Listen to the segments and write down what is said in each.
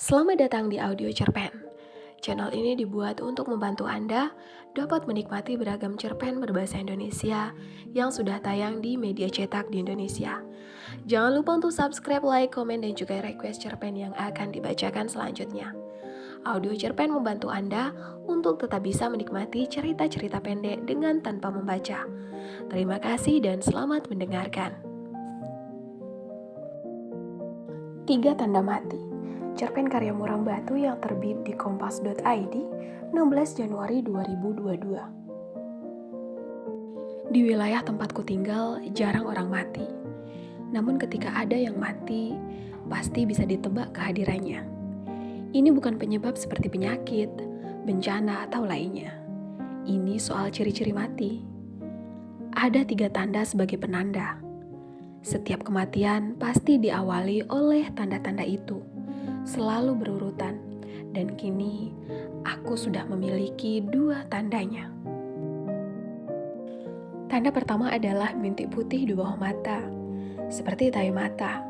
Selamat datang di Audio Cerpen. Channel ini dibuat untuk membantu Anda dapat menikmati beragam cerpen berbahasa Indonesia yang sudah tayang di media cetak di Indonesia. Jangan lupa untuk subscribe, like, komen, dan juga request cerpen yang akan dibacakan selanjutnya. Audio Cerpen membantu Anda untuk tetap bisa menikmati cerita-cerita pendek dengan tanpa membaca. Terima kasih dan selamat mendengarkan. 3 Tanda Mati, cerpen karya Murang Batu yang terbit di kompas.id 16 Januari 2022. Di wilayah tempatku tinggal jarang orang mati. Namun ketika ada yang mati, pasti bisa ditebak kehadirannya. Ini bukan penyebab seperti penyakit, bencana, atau lainnya. Ini soal ciri-ciri mati. Ada 3 tanda sebagai penanda. Setiap kematian pasti diawali oleh tanda-tanda itu, selalu berurutan, dan kini aku sudah memiliki 2 tandanya. Tanda pertama adalah bintik putih di bawah mata, seperti tahi mata,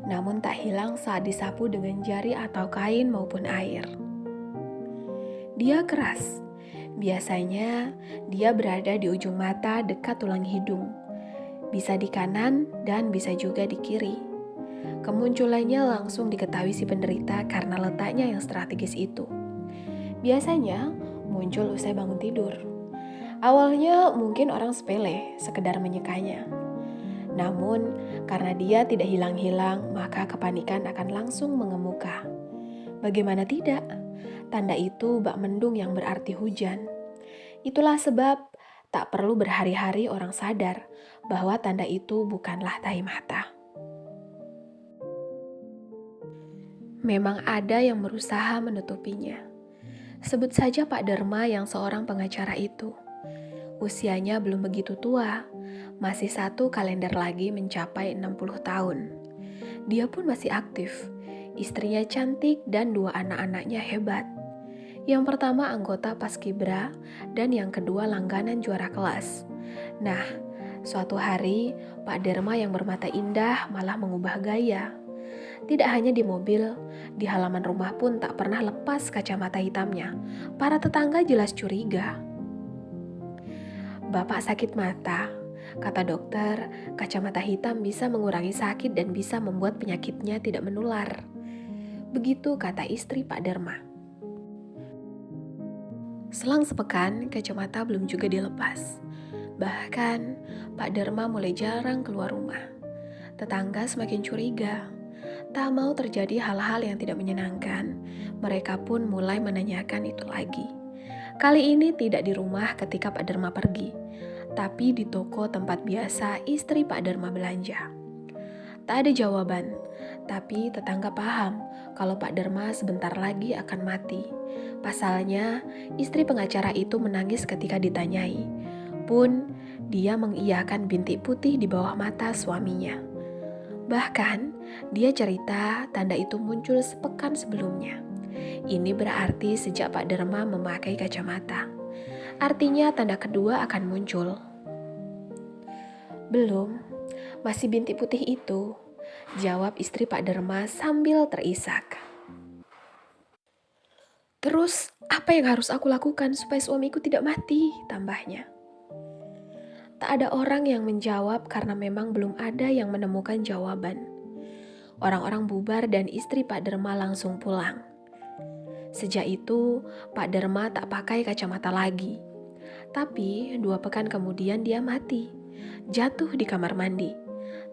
namun tak hilang saat disapu dengan jari atau kain maupun air. Dia keras, biasanya dia berada di ujung mata dekat tulang hidung, bisa di kanan dan bisa juga di kiri. Kemunculannya langsung diketahui si penderita karena letaknya yang strategis itu. Biasanya muncul usai bangun tidur. Awalnya mungkin orang sepele, sekedar menyekanya. Namun karena dia tidak hilang-hilang, maka kepanikan akan langsung mengemuka. Bagaimana tidak? Tanda itu bak mendung yang berarti hujan. Itulah sebab tak perlu berhari-hari orang sadar bahwa tanda itu bukanlah tahi mata. Memang ada yang berusaha menutupinya. Sebut saja Pak Derma yang seorang pengacara itu. Usianya belum begitu tua, masih 1 kalender lagi mencapai 60 tahun. Dia pun masih aktif, istrinya cantik dan 2 anak-anaknya hebat. Yang pertama anggota Paskibra dan yang kedua langganan juara kelas. Nah, suatu hari Pak Derma yang bermata indah malah mengubah gaya. Tidak hanya di mobil, di halaman rumah pun tak pernah lepas kacamata hitamnya. Para tetangga jelas curiga. Bapak sakit mata, kata dokter, kacamata hitam bisa mengurangi sakit dan bisa membuat penyakitnya tidak menular. Begitu kata istri Pak Derma. Selang sepekan, kacamata belum juga dilepas. Bahkan, Pak Derma mulai jarang keluar rumah. Tetangga semakin curiga. Tak mau terjadi hal-hal yang tidak menyenangkan, mereka pun mulai menanyakan itu lagi. Kali ini tidak di rumah ketika Pak Derma pergi, tapi di toko tempat biasa istri Pak Derma belanja. Tak ada jawaban, tapi tetangga paham kalau Pak Derma sebentar lagi akan mati. Pasalnya, istri pengacara itu menangis ketika ditanyai. Pun, dia mengiyakan bintik putih di bawah mata suaminya. Bahkan, dia cerita tanda itu muncul sepekan sebelumnya. Ini berarti sejak Pak Derma memakai kacamata. Artinya tanda kedua akan muncul. Belum, masih bintik putih itu, jawab istri Pak Derma sambil terisak. Terus, apa yang harus aku lakukan supaya suamiku tidak mati? Tambahnya. Tak ada orang yang menjawab karena memang belum ada yang menemukan jawaban. Orang-orang bubar dan istri Pak Derma langsung pulang. Sejak itu, Pak Derma tak pakai kacamata lagi. Tapi 2 pekan kemudian dia mati, jatuh di kamar mandi.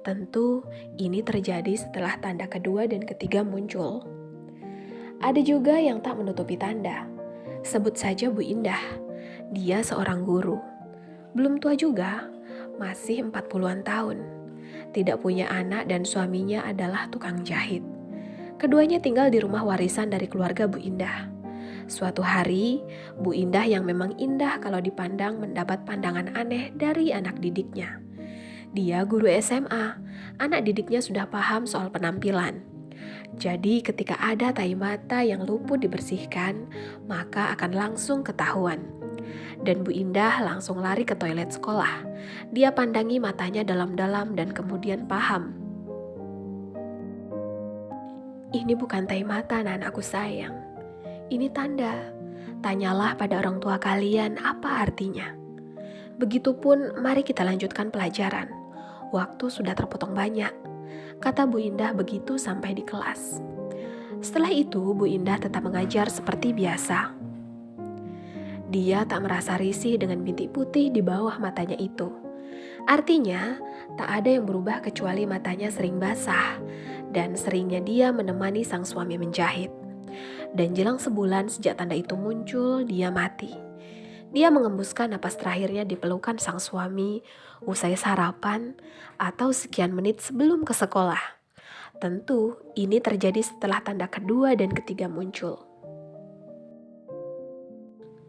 Tentu ini terjadi setelah tanda kedua dan ketiga muncul. Ada juga yang tak menutupi tanda. Sebut saja Bu Indah. Dia seorang guru. Belum tua juga, masih 40-an tahun. Tidak punya anak dan suaminya adalah tukang jahit. Keduanya tinggal di rumah warisan dari keluarga Bu Indah. Suatu hari, Bu Indah yang memang indah kalau dipandang mendapat pandangan aneh dari anak didiknya. Dia guru SMA, anak didiknya sudah paham soal penampilan. Jadi ketika ada tahi mata yang luput dibersihkan, maka akan langsung ketahuan. Dan Bu Indah langsung lari ke toilet sekolah. Dia pandangi matanya dalam-dalam dan kemudian paham. Ini bukan tai mata, anakku sayang. Ini tanda. Tanyalah pada orang tua kalian apa artinya. Begitupun, mari kita lanjutkan pelajaran. Waktu sudah terpotong banyak, kata Bu Indah begitu sampai di kelas. Setelah itu, Bu Indah tetap mengajar seperti biasa. Dia tak merasa risih dengan bintik putih di bawah matanya itu. Artinya, tak ada yang berubah kecuali matanya sering basah dan seringnya dia menemani sang suami menjahit. Dan jelang sebulan sejak tanda itu muncul, dia mati. Dia mengembuskan napas terakhirnya di pelukan sang suami usai sarapan atau sekian menit sebelum ke sekolah. Tentu ini terjadi setelah tanda kedua dan ketiga muncul.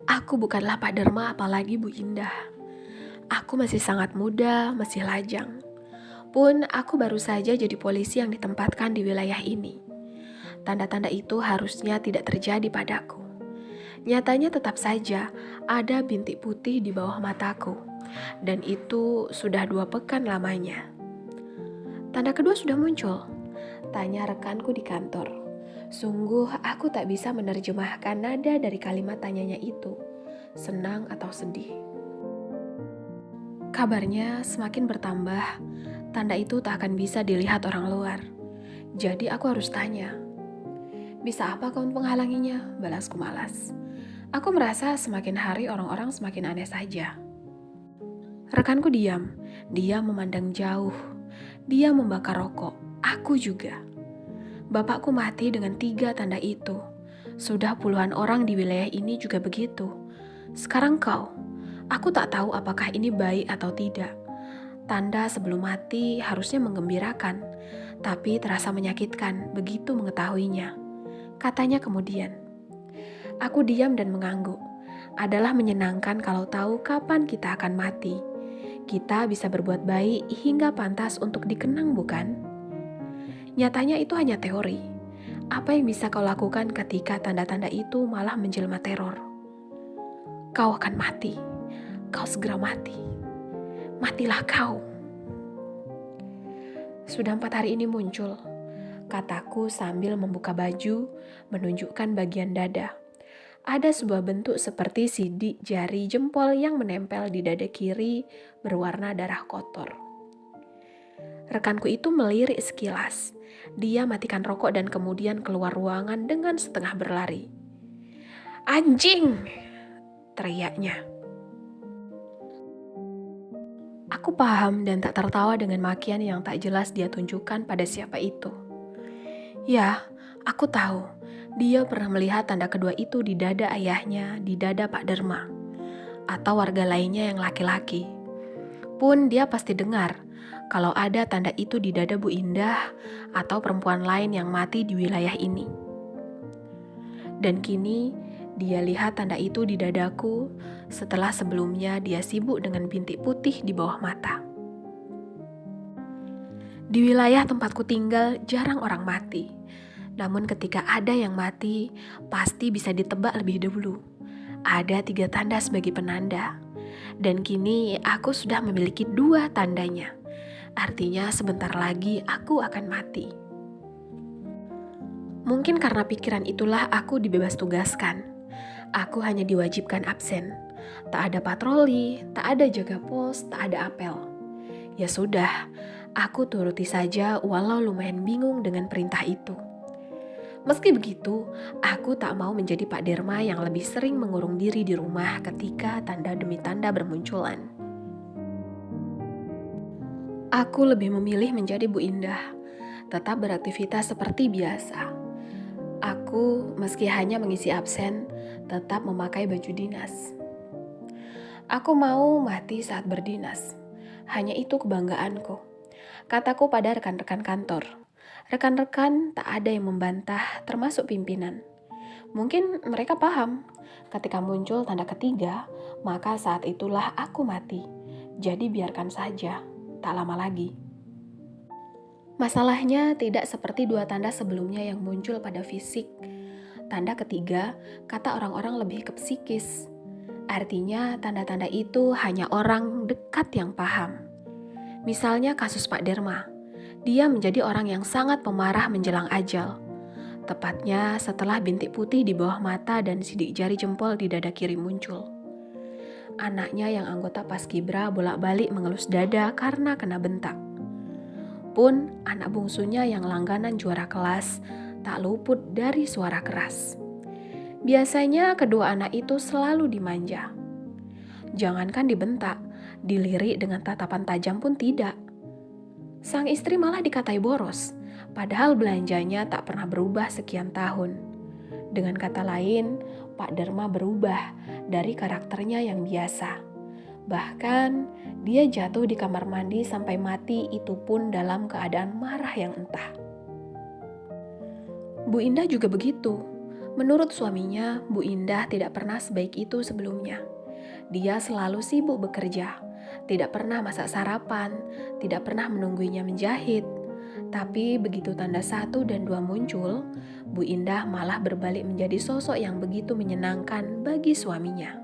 Aku bukanlah Pak Dharma apalagi Bu Indah. Aku masih sangat muda, masih lajang. Pun aku baru saja jadi polisi yang ditempatkan di wilayah ini. Tanda-tanda itu harusnya tidak terjadi padaku. Nyatanya tetap saja ada bintik putih di bawah mataku, dan itu sudah 2 pekan lamanya. Tanda kedua sudah muncul, tanya rekanku di kantor. Sungguh aku tak bisa menerjemahkan nada dari kalimat tanyanya itu, senang atau sedih. Kabarnya semakin bertambah, tanda itu tak akan bisa dilihat orang luar. Jadi aku harus tanya, bisa apa kau menghalanginya? Balasku malas. Aku merasa semakin hari orang-orang semakin aneh saja. Rekanku diam. Dia memandang jauh. Dia membakar rokok. Aku juga. Bapakku mati dengan 3 tanda itu. Sudah puluhan orang di wilayah ini juga begitu. Sekarang kau. Aku tak tahu apakah ini baik atau tidak. Tanda sebelum mati harusnya menggembirakan, tapi terasa menyakitkan begitu mengetahuinya. Katanya kemudian. Aku diam dan mengangguk. Adalah menyenangkan kalau tahu kapan kita akan mati. Kita bisa berbuat baik hingga pantas untuk dikenang, bukan? Nyatanya itu hanya teori. Apa yang bisa kau lakukan ketika tanda-tanda itu malah menjelma teror? Kau akan mati. Kau segera mati. Matilah kau. Sudah 4 hari ini muncul, kataku sambil membuka baju, menunjukkan bagian dada. Ada sebuah bentuk seperti sidik jari jempol yang menempel di dada kiri berwarna darah kotor. Rekanku itu melirik sekilas. Dia matikan rokok dan kemudian keluar ruangan dengan setengah berlari. "Anjing!" teriaknya. Aku paham dan tak tertawa dengan makian yang tak jelas dia tunjukkan pada siapa itu. Ya, aku tahu. Dia pernah melihat tanda kedua itu di dada ayahnya, di dada Pak Dharma, atau warga lainnya yang laki-laki. Pun dia pasti dengar kalau ada tanda itu di dada Bu Indah atau perempuan lain yang mati di wilayah ini. Dan kini dia lihat tanda itu di dadaku setelah sebelumnya dia sibuk dengan bintik putih di bawah mata. Di wilayah tempatku tinggal jarang orang mati. Namun ketika ada yang mati, pasti bisa ditebak lebih dahulu. Ada 3 tanda sebagai penanda. Dan kini aku sudah memiliki 2 tandanya. Artinya sebentar lagi aku akan mati. Mungkin karena pikiran itulah aku dibebas tugaskan. Aku hanya diwajibkan absen. Tak ada patroli, tak ada jaga pos, tak ada apel. Ya sudah, aku turuti saja walau lumayan bingung dengan perintah itu. Meski begitu, aku tak mau menjadi Pak Dharma yang lebih sering mengurung diri di rumah ketika tanda demi tanda bermunculan. Aku lebih memilih menjadi Bu Indah, tetap beraktivitas seperti biasa. Aku, meski hanya mengisi absen, tetap memakai baju dinas. Aku mau mati saat berdinas. Hanya itu kebanggaanku, kataku pada rekan-rekan kantor. Rekan-rekan tak ada yang membantah, termasuk pimpinan. Mungkin mereka paham, ketika muncul tanda ketiga, maka saat itulah aku mati. Jadi biarkan saja, tak lama lagi. Masalahnya tidak seperti 2 tanda sebelumnya yang muncul pada fisik. Tanda ketiga, kata orang-orang lebih ke psikis. Artinya tanda-tanda itu hanya orang dekat yang paham. Misalnya kasus Pak Dharma. Dia menjadi orang yang sangat pemarah menjelang ajal. Tepatnya setelah bintik putih di bawah mata dan sidik jari jempol di dada kiri muncul. Anaknya yang anggota Paskibra bolak-balik mengelus dada karena kena bentak. Pun anak bungsunya yang langganan juara kelas tak luput dari suara keras. Biasanya kedua anak itu selalu dimanja. Jangankan dibentak, dilirik dengan tatapan tajam pun tidak. Sang istri malah dikatai boros, padahal belanjanya tak pernah berubah sekian tahun. Dengan kata lain, Pak Derma berubah dari karakternya yang biasa. Bahkan, dia jatuh di kamar mandi sampai mati, itu pun dalam keadaan marah yang entah. Bu Indah juga begitu. Menurut suaminya, Bu Indah tidak pernah sebaik itu sebelumnya. Dia selalu sibuk bekerja, tidak pernah masak sarapan, tidak pernah menungguinya menjahit. Tapi begitu tanda 1 dan 2 muncul, Bu Indah malah berbalik menjadi sosok yang begitu menyenangkan bagi suaminya.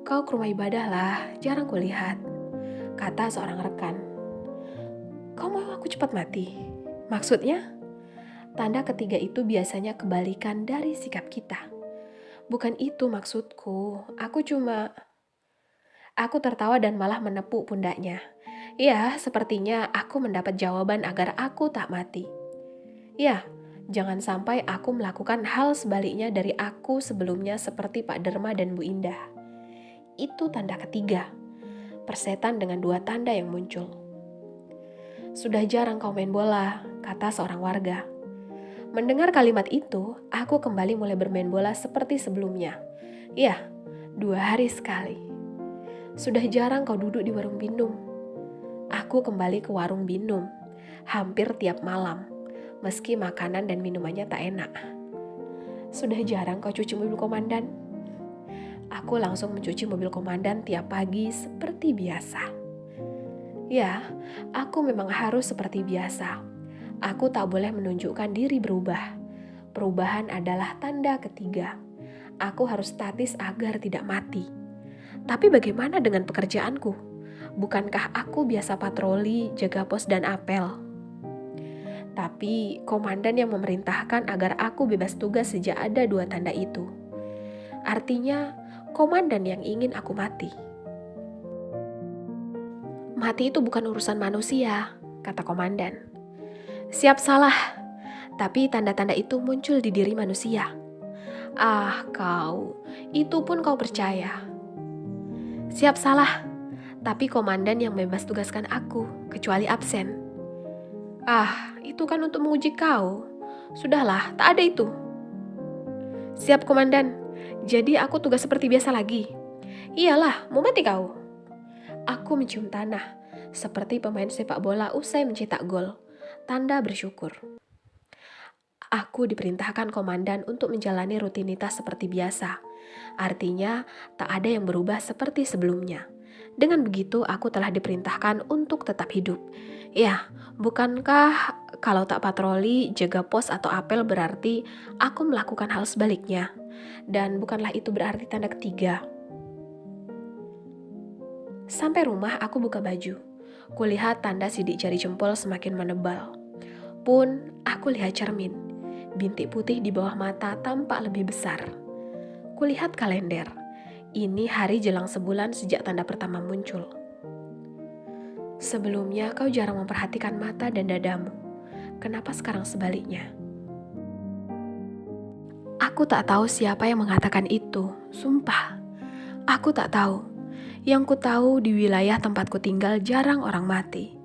"Kau ke rumah ibadah lah, jarang kulihat," kata seorang rekan. "Kau mau aku cepat mati? Maksudnya?" Tanda ketiga itu biasanya kebalikan dari sikap kita. "Bukan itu maksudku, Aku tertawa dan malah menepuk pundaknya. "Ya, sepertinya aku mendapat jawaban agar aku tak mati. Ya, jangan sampai aku melakukan hal sebaliknya dari aku sebelumnya seperti Pak Derma dan Bu Indah." Itu tanda ketiga, persetan dengan 2 tanda yang muncul. "Sudah jarang kau main bola," kata seorang warga. Mendengar kalimat itu, aku kembali mulai bermain bola seperti sebelumnya. Ya, 2 hari sekali. "Sudah jarang kau duduk di warung Bindum." Aku kembali ke warung Bindum, hampir tiap malam, meski makanan dan minumannya tak enak. "Sudah jarang kau cuci mobil komandan." Aku langsung mencuci mobil komandan tiap pagi seperti biasa. Ya, aku memang harus seperti biasa. Aku tak boleh menunjukkan diri berubah. Perubahan adalah tanda ketiga. Aku harus statis agar tidak mati. Tapi bagaimana dengan pekerjaanku? Bukankah aku biasa patroli, jaga pos dan apel? Tapi komandan yang memerintahkan agar aku bebas tugas sejak ada 2 tanda itu. Artinya, komandan yang ingin aku mati. "Mati itu bukan urusan manusia," kata komandan. "Siap salah, tapi tanda-tanda itu muncul di diri manusia." "Ah, kau, itu pun kau percaya." "Siap salah, tapi komandan yang bebas tugaskan aku, kecuali absen." "Ah, itu kan untuk menguji kau. Sudahlah, tak ada itu." "Siap komandan, jadi aku tugas seperti biasa lagi." "Iyalah, mau mati kau." Aku mencium tanah, seperti pemain sepak bola usai mencetak gol. Tanda bersyukur. Aku diperintahkan komandan untuk menjalani rutinitas seperti biasa. Artinya, tak ada yang berubah seperti sebelumnya. Dengan begitu, aku telah diperintahkan untuk tetap hidup. Ya, bukankah kalau tak patroli, jaga pos atau apel berarti aku melakukan hal sebaliknya? Dan bukanlah itu berarti tanda ketiga? Sampai rumah, aku buka baju. Kulihat tanda sidik jari jempol semakin menebal. Pun, aku lihat cermin. Bintik putih di bawah mata tampak lebih besar. Kulihat kalender. Ini hari jelang sebulan sejak tanda pertama muncul. "Sebelumnya kau jarang memperhatikan mata dan dadamu. Kenapa sekarang sebaliknya?" Aku tak tahu siapa yang mengatakan itu. Sumpah, aku tak tahu. Yang ku tahu di wilayah tempatku tinggal jarang orang mati.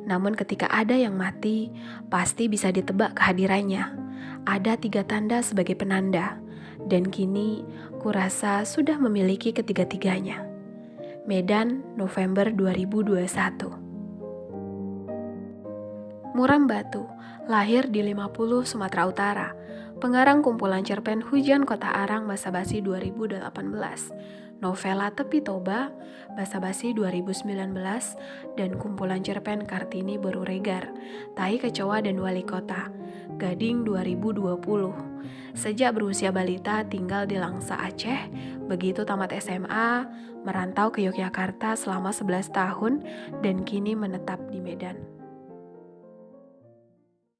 Namun ketika ada yang mati, pasti bisa ditebak kehadirannya. Ada 3 tanda sebagai penanda. Dan kini, kurasa sudah memiliki ketiga-tiganya. Medan, November 2021. Muram Batu, lahir di 50, Sumatera Utara. Pengarang kumpulan cerpen Hujan Kota Arang Basa-basi 2018. Novela Tepi Toba, Basa-basi 2019, dan kumpulan cerpen Kartini Boru Regar, Tai Kecoa dan Wali Kota, Gading 2020. Sejak berusia balita tinggal di Langsa, Aceh, begitu tamat SMA, merantau ke Yogyakarta selama 11 tahun, dan kini menetap di Medan.